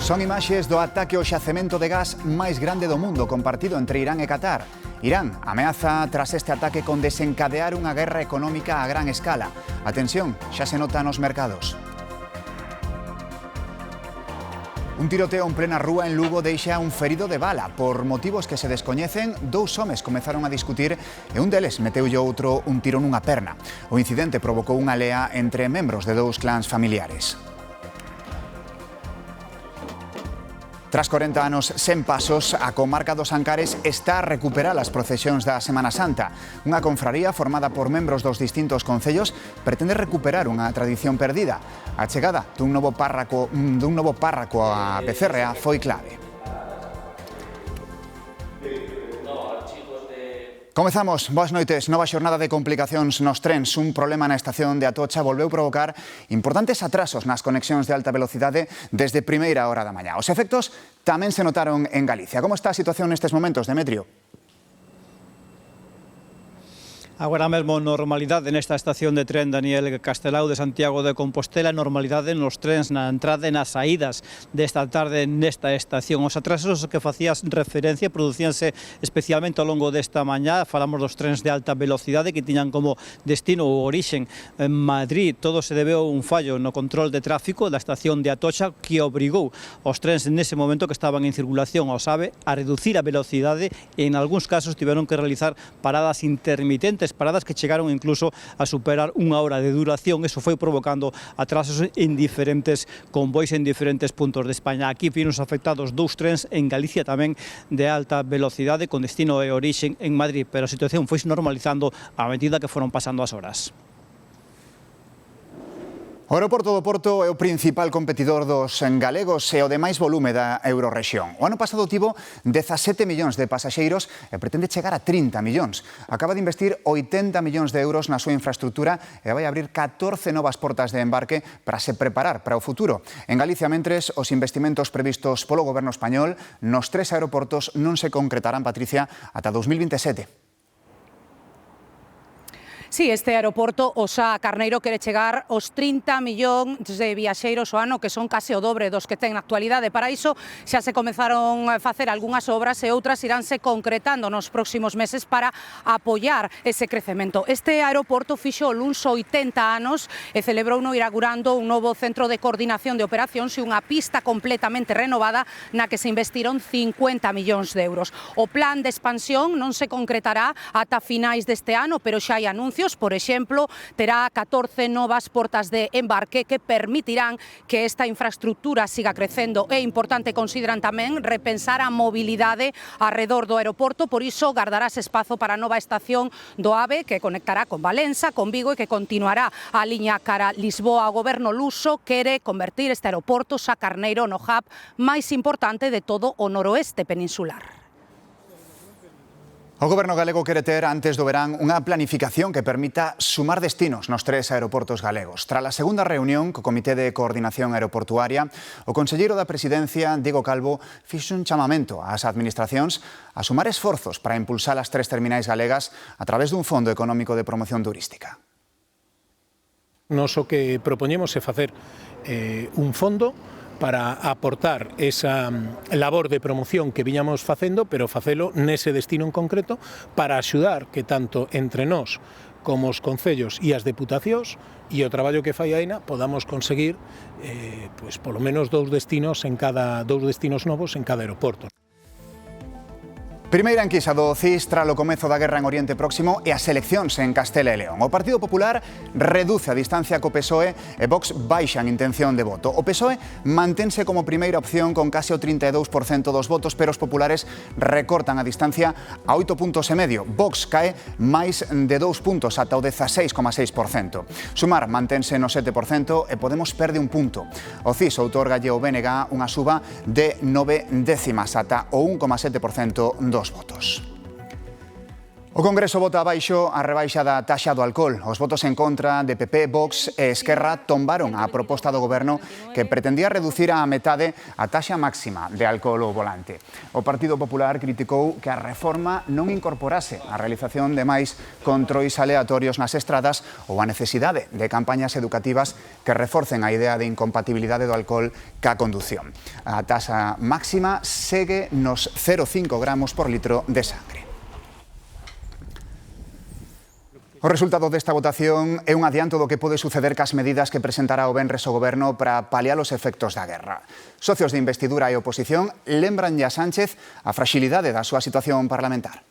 Son imaxes do ataque ao xacemento de gas máis grande do mundo compartido entre Irán e Qatar. Irán ameaza tras este ataque con desencadear unha guerra económica a gran escala. A tensión xa se nota nos mercados. Un tiroteo en plena rúa en Lugo deixa un ferido de bala. Por motivos que se descoñecen, dous homes comezaron a discutir e un deles meteulle outro un tiro nunha perna. O incidente provocou unha lea entre membros de dous clans familiares. Tras 40 anos sen pasos, a comarca dos Ancares está a recuperar as procesións da Semana Santa. Unha confraría formada por membros dos distintos concellos pretende recuperar unha tradición perdida. A chegada dun novo párroco á Becerrea foi clave. Comezamos, boas noites, nova xornada de complicacións nos trens. Un problema na estación de Atocha volveu provocar importantes atrasos nas conexións de alta velocidade desde primeira hora da mañá. Os efectos tamén se notaron en Galicia. Como está a situación nestes momentos, Demetrio? Agora mesmo normalidade nesta estación de tren Daniel Castelao de Santiago de Compostela, normalidade nos trens na entrada e nas saídas desta tarde nesta estación. Os atrasos que facías referencia producíanse especialmente ao longo desta mañá. Falamos dos trens de alta velocidade que tiñan como destino ou orixen en Madrid. Todo se debeu a un fallo no control de tráfico da estación de Atocha que obrigou os trens nese momento que estaban en circulación ao SAVE a reducir a velocidade e en algúns casos tiveron que realizar paradas intermitentes, paradas que chegaron incluso a superar unha hora de duración. Eso foi provocando atrasos en diferentes convois en diferentes puntos de España. Aquí vinos afectados dous trens en Galicia tamén de alta velocidade con destino e orixen en Madrid, pero a situación foi normalizando a medida que foron pasando as horas. O aeroporto do Porto é o principal competidor dos galegos e o de máis volume da Eurorrexión. O ano pasado tivo 17 millóns de pasaxeiros e pretende chegar a 30 millóns. Acaba de investir 80 millóns de euros na súa infraestructura e vai abrir 14 novas portas de embarque para se preparar para o futuro. En Galicia, mentres, os investimentos previstos polo goberno español nos 3 aeroportos non se concretarán, Patricia, ata 2027. Sí, este aeroporto, o Sá Carneiro, quere chegar aos 30 millóns de viaxeiros ao ano, que son case o dobre dos que ten na actualidade. Para iso xa se comezaron a facer algunhas obras e outras iránse concretando nos próximos meses para apoiar ese crecemento. Este aeroporto fixo luns 80 anos e celebrouno inaugurando un novo centro de coordinación de operacións e unha pista completamente renovada na que se investiron 50 millóns de euros. O plan de expansión non se concretará ata finais deste ano, pero xa hai anuncios. Por exemplo, terá 14 novas portas de embarque que permitirán que esta infraestructura siga crecendo. É importante, consideran tamén, repensar a mobilidade arredor do aeroporto, por iso gardarás espazo para a nova estación do AVE que conectará con Valença, con Vigo e que continuará a liña cara Lisboa. O goberno luso quere convertir este aeroporto Sá Carneiro no hub máis importante de todo o noroeste peninsular. O goberno galego quere ter antes do verán unha planificación que permita sumar destinos nos 3 aeroportos galegos. Tras a segunda reunión co Comité de Coordinación Aeroportuaria, o conselleiro da Presidencia, Diego Calvo, fixo un chamamento ás administracións a sumar esforzos para impulsar as 3 terminais galegas a través dun fondo económico de promoción turística. Nos o que propoñemos é facer un fondo para aportar esa labor de promoción que viñamos facendo, pero facelo nese destino en concreto para axudar que tanto entre nós como os concellos e as deputacións e o traballo que fai a AENA podamos conseguir pois polo menos dous destinos novos en cada aeroporto. Primeira enquisa do CIS tras o comezo da guerra en Oriente Próximo e as eleccións en Castela e León. O Partido Popular reduce a distancia co PSOE e Vox baixa en intención de voto. O PSOE mantense como primeira opción con case o 32% dos votos, pero os populares recortan a distancia a 8,5 puntos. Vox cae máis de 2 puntos ata o 16,6%. Sumar mantense no 7% e Podemos perde un punto. O CIS outorgalle ao BNG unha suba de 9 décimas ata o 1,7% dos votos. O Congreso vota abaixo a rebaixa da taxa do alcohol. Os votos en contra de PP, Vox e Esquerra tombaron a proposta do Goberno que pretendía reducir á metade a taxa máxima de alcohol ao volante. O Partido Popular criticou que a reforma non incorporase a realización de máis controis aleatorios nas estradas ou a necesidade de campañas educativas que reforcen a idea de incompatibilidade do alcohol ca condución. A taxa máxima segue nos 0,5 gramos por litro de sangre. O resultado desta votación é un adianto do que pode suceder cas medidas que presentará o venres o Goberno para paliar os efectos da guerra. Socios de investidura e oposición lembranlle a Sánchez a fragilidade da súa situación parlamentar.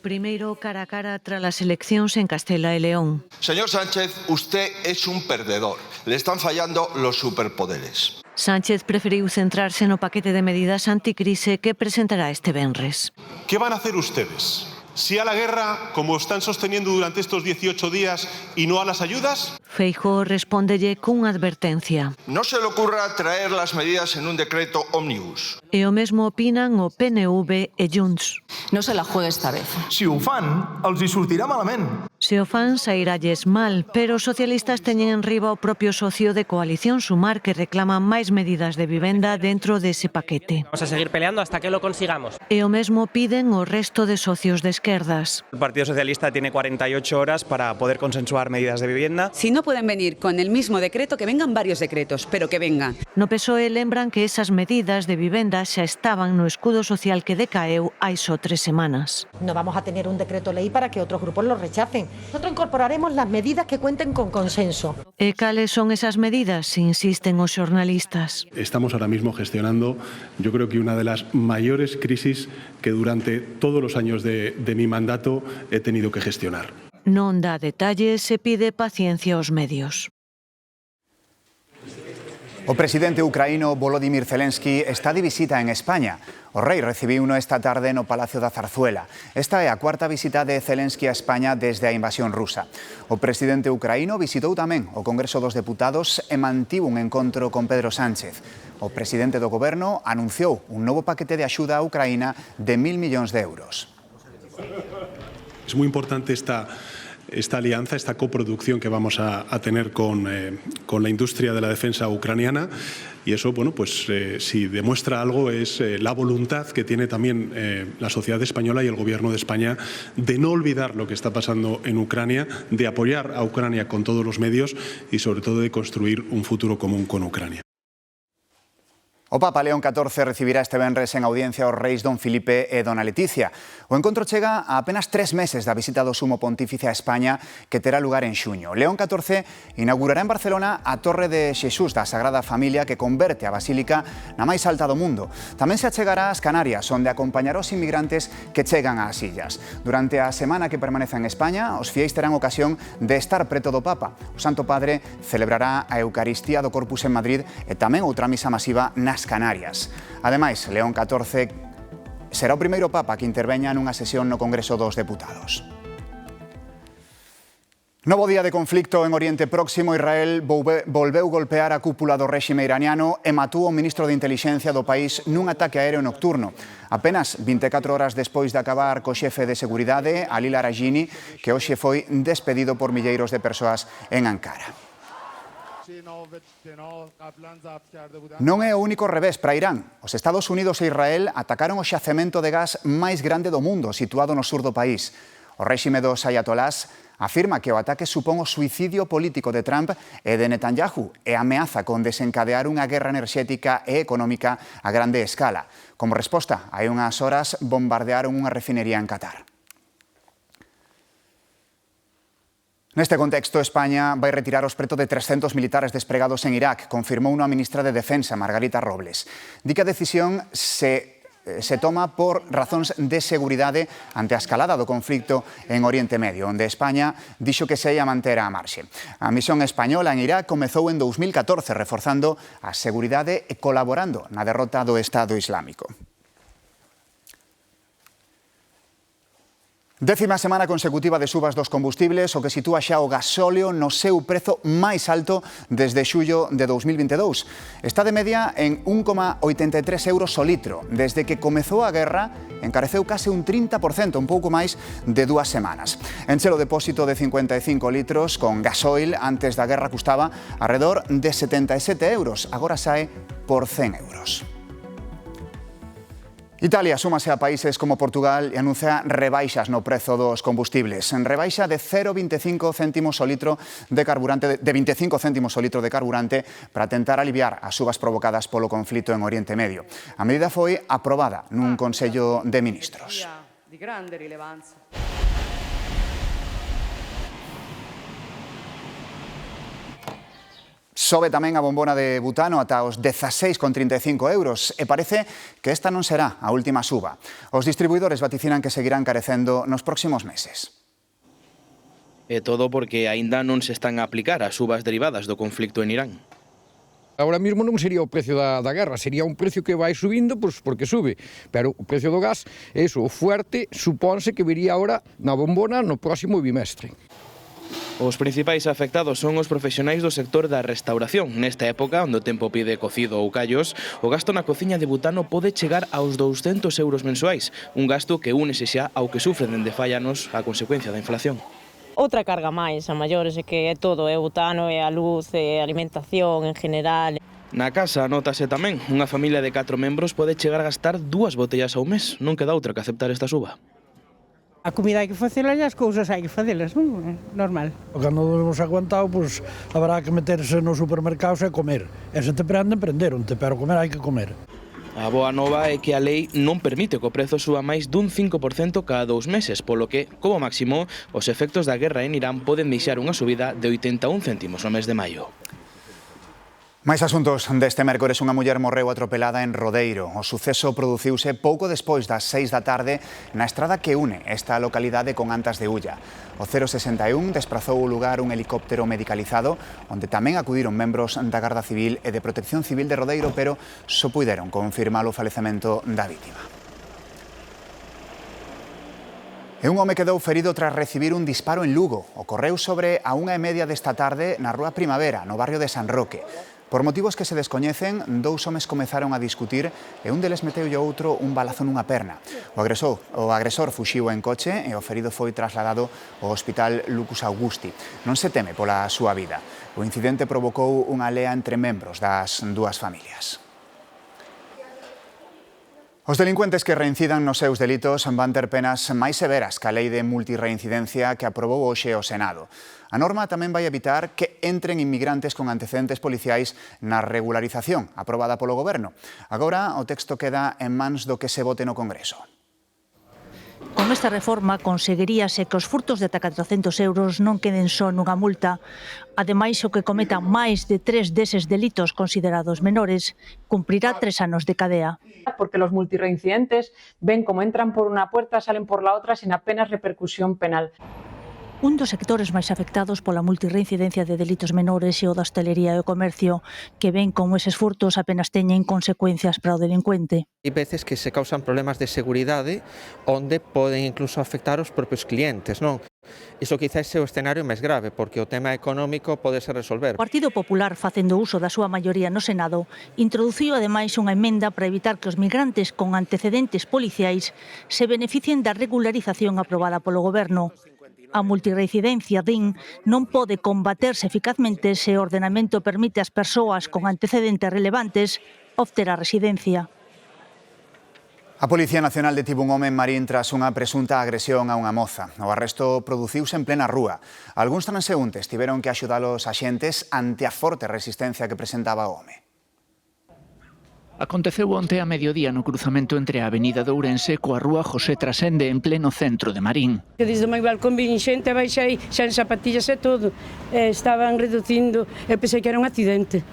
Primeiro cara a cara tras as eleccións en Castela e León. Señor Sánchez, usted es un perdedor. Le están fallando los superpoderes. Sánchez preferiu centrarse no paquete de medidas anticrise que presentará este venres. ¿Qué van a hacer ustedes? ¿Sí a la guerra, como están sosteniendo durante estos 18 días, y no a las ayudas? Feijóo respóndelle cunha advertencia. No se le ocurra traer las medidas en un decreto ómnibus. E o mesmo opinan o PNV e Junts. No se la juegue esta vez. Si ho fan, els hi sortirà malament. Se o fan, sairalles mal, pero os socialistas teñen en riba o propio socio de Coalición Sumar que reclaman máis medidas de vivenda dentro dese paquete. Vamos a seguir peleando hasta que lo consigamos. E o mesmo piden o resto de socios de esquerdas. El Partido Socialista tiene 48 horas para poder consensuar medidas de vivienda. Si no pueden venir con el mismo decreto, que vengan varios decretos, pero que vengan. No PSOE lembran que esas medidas de vivenda xa estaban no escudo social que decaeu hai só 3 semanas. No vamos a tener un decreto ley para que otros grupos lo rechacen. Nosotros incorporaremos las medidas que cuenten con consenso. E cales son esas medidas, insisten os xornalistas? Estamos ahora mismo gestionando, yo creo que una de las mayores crisis que durante todos los años de mi mandato he tenido que gestionar. Non dá detalles e pide paciencia aos medios. O presidente ucraíno Volodymyr Zelensky está de visita en España. O rei recibiuno esta tarde no Palacio da Zarzuela. Esta é a cuarta visita de Zelensky a España desde a invasión rusa. O presidente ucraíno visitou tamén o Congreso dos Deputados e mantivo un encontro con Pedro Sánchez. O presidente do Goberno anunciou un novo paquete de axuda a Ucraína de 1.000 millóns de euros. Es muy importante esta alianza, esta coproducción que vamos a tener con la industria de la defensa ucraniana, y eso, bueno, pues si demuestra algo es la voluntad que tiene también la sociedad española y el gobierno de España de no olvidar lo que está pasando en Ucrania, de apoyar a Ucrania con todos los medios y sobre todo de construir un futuro común con Ucrania. O Papa León XIV recibirá este venres en audiencia os reis Don Filipe e Dona Leticia. O encontro chega a apenas 3 meses da visita do Sumo Pontífice a España, que terá lugar en xuño. León XIV inaugurará en Barcelona a Torre de Xesús da Sagrada Familia, que converte a Basílica na máis alta do mundo. Tamén se achegará ás Canarias, onde acompañará os inmigrantes que chegan ás illas. Durante a semana que permaneza en España, os fiéis terán ocasión de estar preto do Papa. O Santo Padre celebrará a Eucaristía do Corpus en Madrid e tamén outra misa masiva nas Canarias. Ademais, León XIV será o primeiro Papa que interveña nunha sesión no Congreso dos Deputados. Novo día de conflicto en Oriente Próximo. Israel volveu golpear a cúpula do réxime iraniano e matou o ministro de Intelixencia do país nun ataque aéreo nocturno. Apenas 24 horas despois de acabar co xefe de seguridade, Ali Larajini, que hoxe foi despedido por milleiros de persoas en Ankara. Non é o único revés para Irán. Os Estados Unidos e Israel atacaron o xacemento de gas máis grande do mundo, situado no sur do país. O réxime dos ayatolás afirma que o ataque supón o suicidio político de Trump e de Netanyahu e ameaza con desencadear unha guerra enerxética e económica a grande escala. Como resposta, hai unhas horas bombardearon unha refinería en Qatar. Neste contexto, España vai retirar os preto de 300 militares despregados en Irak, confirmou unha ministra de Defensa, Margarita Robles. Di que a decisión se toma por razóns de seguridade ante a escalada do conflito en Oriente Medio, onde España dixo que se ia manter a marxe. A misión española en Irak comezou en 2014, reforzando a seguridade e colaborando na derrota do Estado Islámico. Décima semana consecutiva de subas dos combustibles, o que sitúa xa o gasóleo no seu prezo máis alto desde xullo de 2022. Está de media en 1,83 euros o litro. Desde que comezou a guerra, encareceu case un 30%, un pouco máis de 2 semanas. Enche o depósito de 55 litros con gasoil antes da guerra custaba alrededor de 77 euros. Agora sae por 100 euros. Italia súmase a países como Portugal e anuncia rebaixas no prezo dos combustibles. En rebaixa de 0,25 céntimos o litro de carburante, de 25 céntimos o litro de carburante para tentar aliviar as subas provocadas polo conflito en Oriente Medio. A medida foi aprobada nun Consello de Ministros. De grande rilevanza. Sobe tamén a bombona de butano ata os 16,35 euros e parece que esta non será a última suba. Os distribuidores vaticinan que seguirán carecendo nos próximos meses. E todo porque aínda non se están a aplicar as subas derivadas do conflicto en Irán. Ahora mismo non sería o precio da guerra, sería un precio que vai subindo porque sube, pero o precio do gas, eso, o fuerte, supónse que viría ahora na bombona no próximo bimestre. Os principais afectados son os profesionais do sector da restauración. Nesta época, onde o tempo pide cocido ou callos, o gasto na cociña de butano pode chegar aos 200 euros mensuais, un gasto que únese xa ao que sufren dende fai anos a consecuencia da inflación. Outra carga máis a maiores é que é todo, é o butano, é a luz, é a alimentación en general. Na casa nótase tamén, unha familia de 4 membros pode chegar a gastar 2 botellas ao mes. Non queda outra que aceptar esta suba. A comida hai que facela e as cousas hai que facelas, non? Normal. Cando nos aguantado, pois haberá que meterse nos supermercados e comer. E se te prenden, prenderonte, pero comer hai que comer. A boa nova é que a lei non permite que o prezo suba máis dun 5% cada 2 meses, polo que, como máximo, os efectos da guerra en Irán poden deixar unha subida de 81 céntimos no mes de maio. Máis asuntos deste mércores. Unha muller morreu atropelada en Rodeiro. O suceso produciuse pouco despois das 6 da tarde na estrada que une esta localidade con Antas de Ulla. O 061 desprazou o lugar un helicóptero medicalizado, onde tamén acudiron membros da Garda Civil e de Protección Civil de Rodeiro, pero só puideron confirmar o falecemento da vítima. E un home quedou ferido tras recibir un disparo en Lugo. Ocorreu sobre a 1:30 desta tarde na Rúa Primavera, no barrio de San Roque. Por motivos que se descoñecen, 2 homes comezaron a discutir e un deles meteulle outro un balazo nunha perna. O agresor fuxiu en coche e o ferido foi trasladado ao Hospital Lucus Augusti. Non se teme pola súa vida. O incidente provocou unha lea entre membros das dúas familias. Os delincuentes que reincidan nos seus delitos van ter penas máis severas que a Lei de Multirreincidencia que aprobou hoxe o Senado. A norma tamén vai evitar que entren inmigrantes con antecedentes policiais na regularización aprobada polo Goberno. Agora o texto queda en mans do que se vote no Congreso. Con esta reforma conseguiríase que os furtos de ata 400 euros non queden só nunha multa. Ademais, o que cometa máis de 3 deses delitos considerados menores cumprirá 3 anos de cadea. Porque los multirreincidentes ven como entran por una puerta, salen por la otra sin apenas repercusión penal. Un dos sectores máis afectados pola multirreincidencia de delitos menores é o da hostelería e o comercio, que ven como eses furtos apenas teñen consecuencias para o delincuente. Hai veces que se causan problemas de seguridade onde poden incluso afectar os propios clientes, non? Iso quizás é o escenario máis grave, porque o tema económico podese resolver. O Partido Popular, facendo uso da súa maioría no Senado, introduciu ademais unha emenda para evitar que os migrantes con antecedentes policiais se beneficien da regularización aprobada polo Goberno. A multirreincidencia, din, non pode combaterse eficazmente se o ordenamento permite ás persoas con antecedentes relevantes obter a residencia. A Policía Nacional detivo un home en Marín tras unha presunta agresión a unha moza. O arresto produciuse en plena rúa. Algúns transeúntes tiveron que axudar os axentes ante a forte resistencia que presentaba o home. Aconteceu onte a mediodía no cruzamento entre a avenida de Ourense coa rúa José Trasende en pleno centro de Marín. Desde o meu balcón vin xente, baixei xa en zapatillas e todo. Estaban reducindo, eu pensei que era un accidente,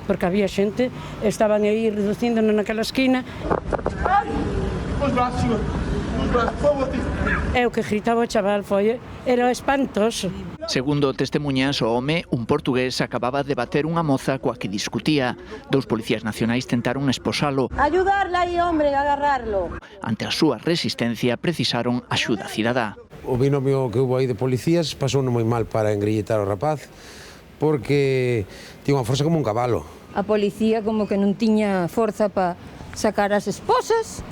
porque había xente, estaban aí reducindo naquela esquina. Os brazos, por favor. E o que gritaba o chaval foi, era espantoso. Segundo testemunhas, o home, un portugués, acababa de bater unha moza coa que discutía. Dous policías nacionais tentaron esposalo. Ayudarla aí, hombre, a agarrarlo. Ante a súa resistencia, precisaron axuda cidadá. O binomio que hubo aí de policías pasou moi mal para engrilletar o rapaz, porque tiña unha forza como un cabalo. A policía como que non tiña forza para sacar as esposas,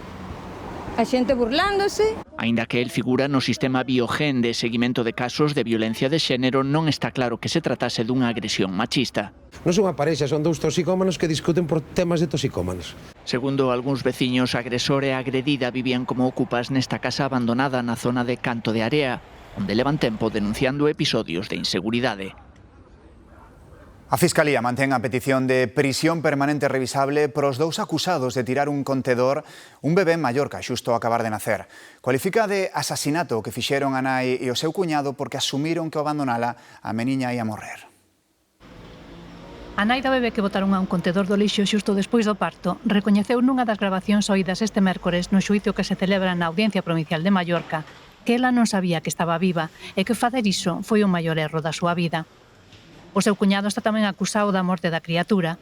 a xente burlándose. Aínda que el figura no sistema Biogen de seguimento de casos de violencia de xénero, non está claro que se tratase dunha agresión machista. Non son unha parexa, son dous toxicómanos que discuten por temas de toxicómanos. Segundo algúns veciños, a agresor e a agredida vivían como ocupas nesta casa abandonada na zona de Canto de Area, onde levan tempo denunciando episodios de inseguridade. A Fiscalía mantén a petición de prisión permanente revisable para os dous acusados de tirar un contedor un bebé en Mallorca xusto ao acabar de nacer. Cualifica de asasinato o que fixeron a nai e o seu cuñado porque asumiron que o abandonala a meniña ia morrer. A nai da bebé que botaron a un contedor do lixo xusto despois do parto recoñeceu nunha das grabacións oídas este mércores no xuízo que se celebra na Audiencia Provincial de Mallorca que ela non sabía que estaba viva e que facer iso foi o maior erro da súa vida. O seu cuñado está tamén acusado da morte da criatura.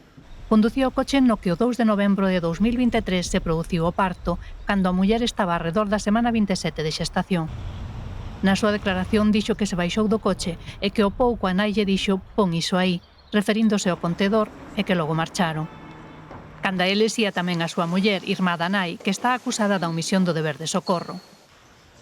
Conducía o coche no que o 2 de novembro de 2023 se produciu o parto, cando a muller estaba arredor da semana 27 de xestación. Na súa declaración dixo que se baixou do coche e que o pouco a nai lle dixo «pon iso aí», referíndose ao contedor e que logo marcharon. Canda eles ía tamén a súa muller, irmá da nai, que está acusada da omisión do deber de socorro.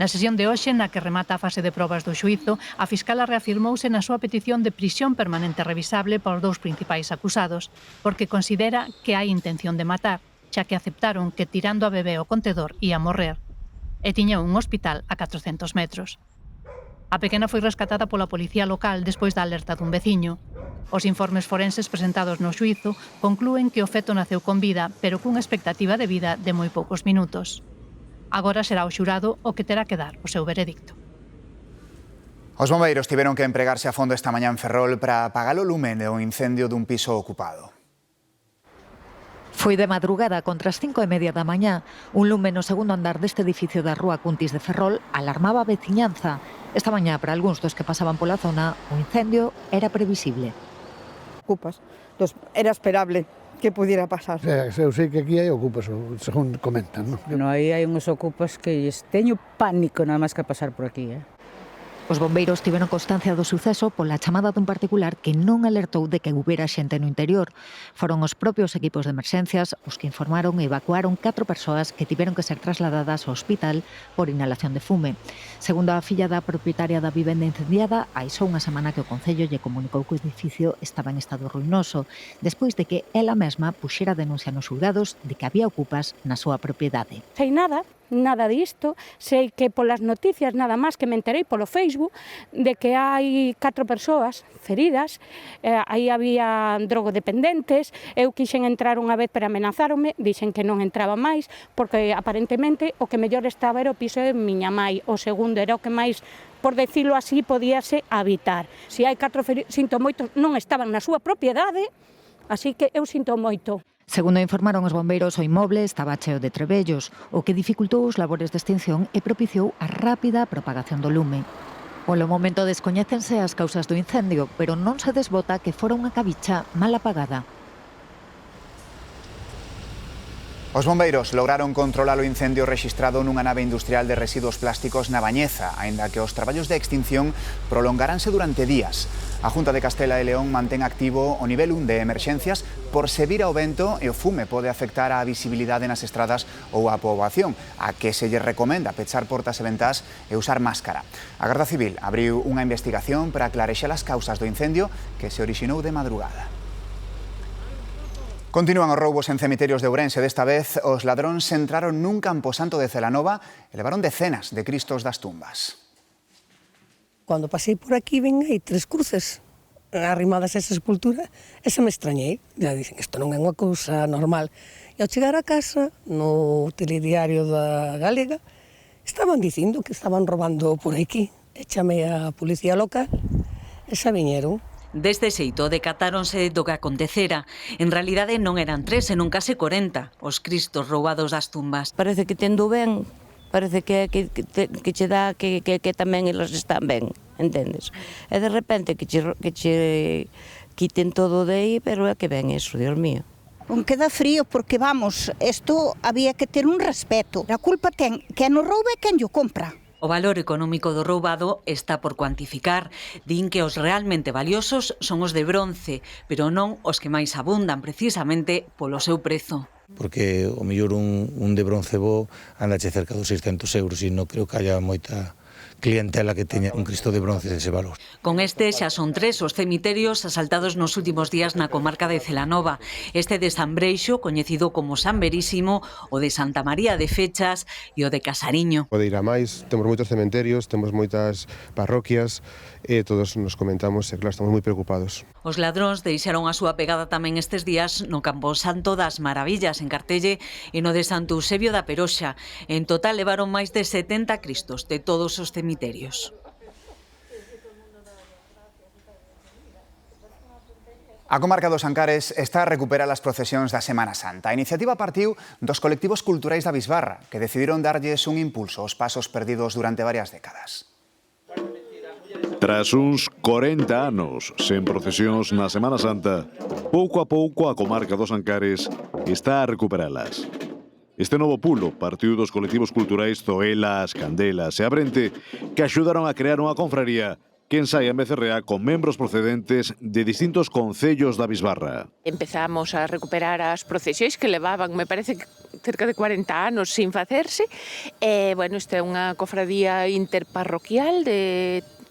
Na sesión de hoxe, na que remata a fase de probas do xuízo, a fiscala reafirmouse na súa petición de prisión permanente revisable para os dous principais acusados, porque considera que hai intención de matar, xa que aceptaron que tirando a bebé ao contedor ia morrer, e tiña un hospital a 400 metros. A pequena foi rescatada pola policía local despois da alerta dun veciño. Os informes forenses presentados no xuízo conclúen que o feto naceu con vida, pero cunha expectativa de vida de moi poucos minutos. Agora será o xurado o que terá que dar o seu veredicto. Os bombeiros tiveron que empregarse a fondo esta mañá en Ferrol para apagar o lume do incendio dun piso ocupado. Foi de madrugada contra as 5:30 da mañá. Un lume no segundo andar deste edificio da rúa Cuntis de Ferrol alarmaba a veciñanza. Esta mañá, para algúns dos que pasaban pola zona, o incendio era previsible. Ocupas, era esperable que pudiera pasar. Eu sei que aquí hai ocupas, según comentan, non? No, aí hai uns ocupas que teño pánico nada máis que pasar por aquí, Os bombeiros tiveron constancia do suceso pola chamada dun particular que non alertou de que houbera xente no interior. Foron os propios equipos de emerxencias os que informaron e evacuaron 4 persoas que tiveron que ser trasladadas ao hospital por inhalación de fume. Segundo a filla da propietaria da vivenda incendiada, hai só unha semana que o Concello lle comunicou que o edificio estaba en estado ruinoso, despois de que ela mesma puxera denuncia nos xulgados de que había ocupas na súa propiedade. Sei nada disto, sei que polas noticias nada máis que me enterei polo Facebook de que hai 4 persoas feridas, aí había drogodependentes, eu quixen entrar unha vez pero amenazáronme, dixen que non entraba máis, porque aparentemente o que mellor estaba era o piso de miña mai, o segundo era o que máis, por decirlo así, podíase habitar. Se hai 4 feridos, sinto moito, non estaban na súa propiedade, así que eu sinto moito. Segundo informaron os bombeiros, o inmoble estaba cheo de trebellos, o que dificultou os labores de extinción e propiciou a rápida propagación do lume. Polo momento descoñécense as causas do incendio, pero non se desbota que fora unha cabicha mal apagada. Os bombeiros lograron controlar o incendio rexistrado nunha nave industrial de residuos plásticos na Bañeza, aínda que os traballos de extinción prolongaranse durante días. A Junta de Castela e León mantén activo o nivel 1 de emerxencias por se vir ao vento e o fume pode afectar a visibilidade nas estradas ou a poboación, a que se lle recomenda pechar portas e ventás e usar máscara. A Garda Civil abriu unha investigación para aclarexar as causas do incendio que se orixinou de madrugada. Continúan os roubos en cemiterios de Ourense. Desta vez, os ladróns entraron nun camposanto de Celanova e levaron decenas de cristos das tumbas. Cando pasei por aquí, ven aí 3 cruces arrimadas a esa escultura, e se me extrañei. Já dicen, isto non é unha cousa normal. E ao chegar a casa, no telediario da Galega, estaban dicindo que estaban robando por aquí. E chamei a policía local e xa viñeron. Deste xeito, decatáronse do que acontecera. En realidade non eran 3, senón case 40, os cristos roubados das tumbas. Parece que tendo ben parece que che dá que tamén eles están ben, entendes? E de repente que che quiten todo de aí, pero é que ven iso, Dios mío. Queda frío porque, vamos, isto había que ter un respeto. A culpa ten quen o rouba e quen o compra. O valor económico do roubado está por cuantificar. Din que os realmente valiosos son os de bronce, pero non os que máis abundan precisamente polo seu prezo. Porque o mellor un de bronce bo andache cerca dos 600 euros e non creo que haya moita clientela que teña un Cristo de bronce dese valor. Con este xa son 3 os cemiterios asaltados nos últimos días na comarca de Celanova. Este de San Breixo, coñecido como San Verísimo, o de Santa María de Fechas e o de Casariño. Pode ir a máis, temos moitos cementerios, temos moitas parroquias e todos nos comentamos e claro, estamos moi preocupados. Os ladróns deixaron a súa pegada tamén estes días no Campo Santo das Maravillas, en Cartelle, e no de Santo Eusebio da Peroxa. En total levaron máis de 70 cristos de todos os cemiterios. A comarca dos Ancares está a recuperar as procesións da Semana Santa. A iniciativa partiu dos colectivos culturais da Bisbarra, que decidiron darlles un impulso aos pasos perdidos durante varias décadas. Tras uns 40 anos sen procesións na Semana Santa, pouco a pouco a comarca dos Ancares está a recuperalas. Este novo pulo partiu dos colectivos culturais Zoelas, Candelas e Abrente, que axudaron a crear unha confraría que ensaia en Becerrea con membros procedentes de distintos concellos da Bisbarra. Empezamos a recuperar as procesións que levaban, me parece, cerca de 40 anos sin facerse. Bueno, esta é unha cofradía interparroquial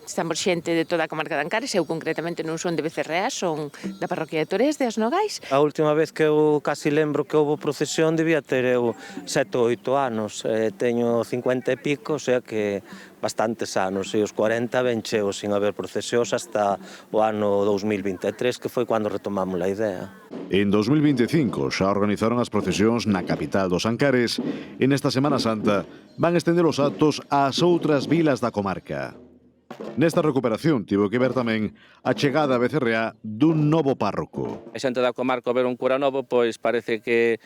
estamos xente de toda a comarca de Ancares, eu concretamente non son de Becerrea, son da parroquia de Torés, de As Nogais. A última vez que eu casi lembro que houve procesión debía ter eu 7 ou 8 anos, teño 50 e pico, o sea que bastantes anos, e os 40 ben cheos sin haber procesións hasta o ano 2023, que foi cando retomamos a idea. En 2025 xa organizaron as procesións na capital dos Ancares e nesta Semana Santa van estender os actos ás outras vilas da comarca. Nesta recuperación tivo que ver tamén a chegada a Becerrea dun novo párroco. A xente da comarca ver un cura novo, pois parece que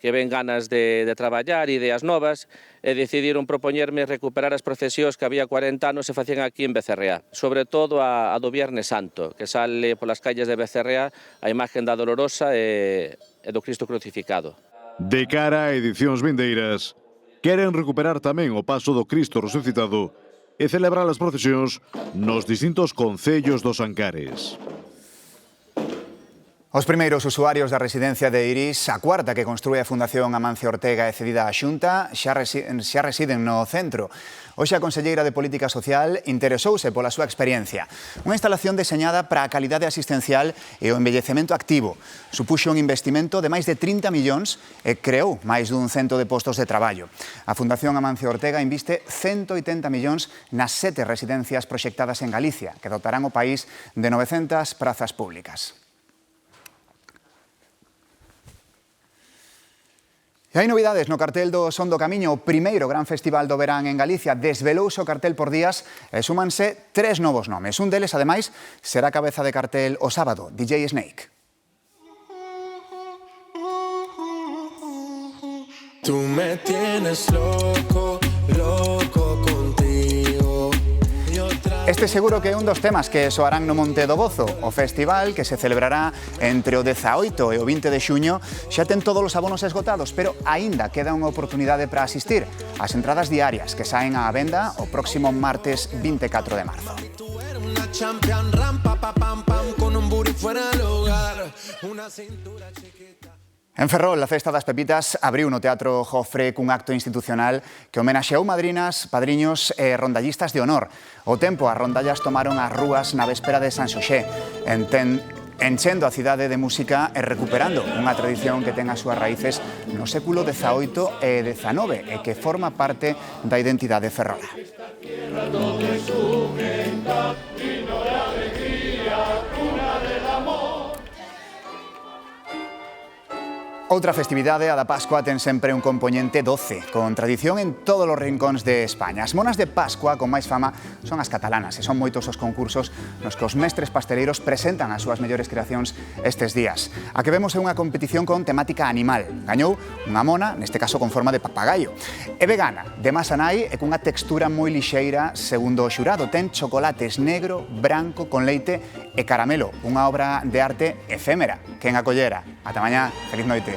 ven ganas de traballar, ideas novas, e decidiron propoñerme recuperar as procesións que había 40 anos se facían aquí en Becerrea. Sobre todo a do Viernes Santo, que sale polas calles de Becerrea a imagen da Dolorosa e do Cristo crucificado. De cara a edicións vindeiras, queren recuperar tamén o paso do Cristo resucitado e celebrar as procesións nos distintos concellos dos Ancares. Os primeiros usuarios da residencia de Iris, a cuarta que construe a Fundación Amancio Ortega e cedida á Xunta, xa residen no centro. Hoxe a conselleira de Política Social interesouse pola súa experiencia. Unha instalación deseñada para a calidade asistencial e o envellecemento activo. Supuxo un investimento de máis de 30 millóns e creou máis dun 100 de postos de traballo. A Fundación Amancio Ortega inviste 180 millóns nas 7 residencias proxectadas en Galicia, que dotarán o país de 900 prazas públicas. E hai novidades no cartel do Son do Camiño, o primeiro gran festival do verán en Galicia. Desvelouse o cartel por días e súmanse 3 novos nomes. Un deles, ademais, será cabeza de cartel o sábado, DJ Snake. Tú me tienes loco, loco contigo. Este seguro que é un dos temas que soarán no Monte do Gozo. O festival, que se celebrará entre o 18 e o 20 de xuño, xa ten todos os abonos esgotados, pero aínda queda unha oportunidade para asistir. As entradas diarias que saen á venda o próximo martes 24 de marzo. En Ferrol, a Festa das Pepitas abriu no Teatro Jofre cun acto institucional que homenaxeou madrinas, padriños e rondallistas de honor. O tempo, as rondallas tomaron as rúas na véspera de San Xoxé, enchendo a cidade de música e recuperando unha tradición que ten as súas raíces no século XVIII e XIX e que forma parte da identidade ferrola. Outra festividade, a da Pascua, ten sempre un componente doce, con tradición en todos os rincóns de España. As monas de Pascua con máis fama son as catalanas e son moitos os concursos nos que os mestres pasteleiros presentan as súas mellores creacións estes días. A que vemos é unha competición con temática animal. Gañou unha mona, neste caso con forma de papagaio. É vegana, de masa nai e cunha textura moi lixeira segundo o xurado. Ten chocolates negro, branco, con leite e caramelo. Unha obra de arte efémera. Quen a collera. Ata mañá. Feliz noite.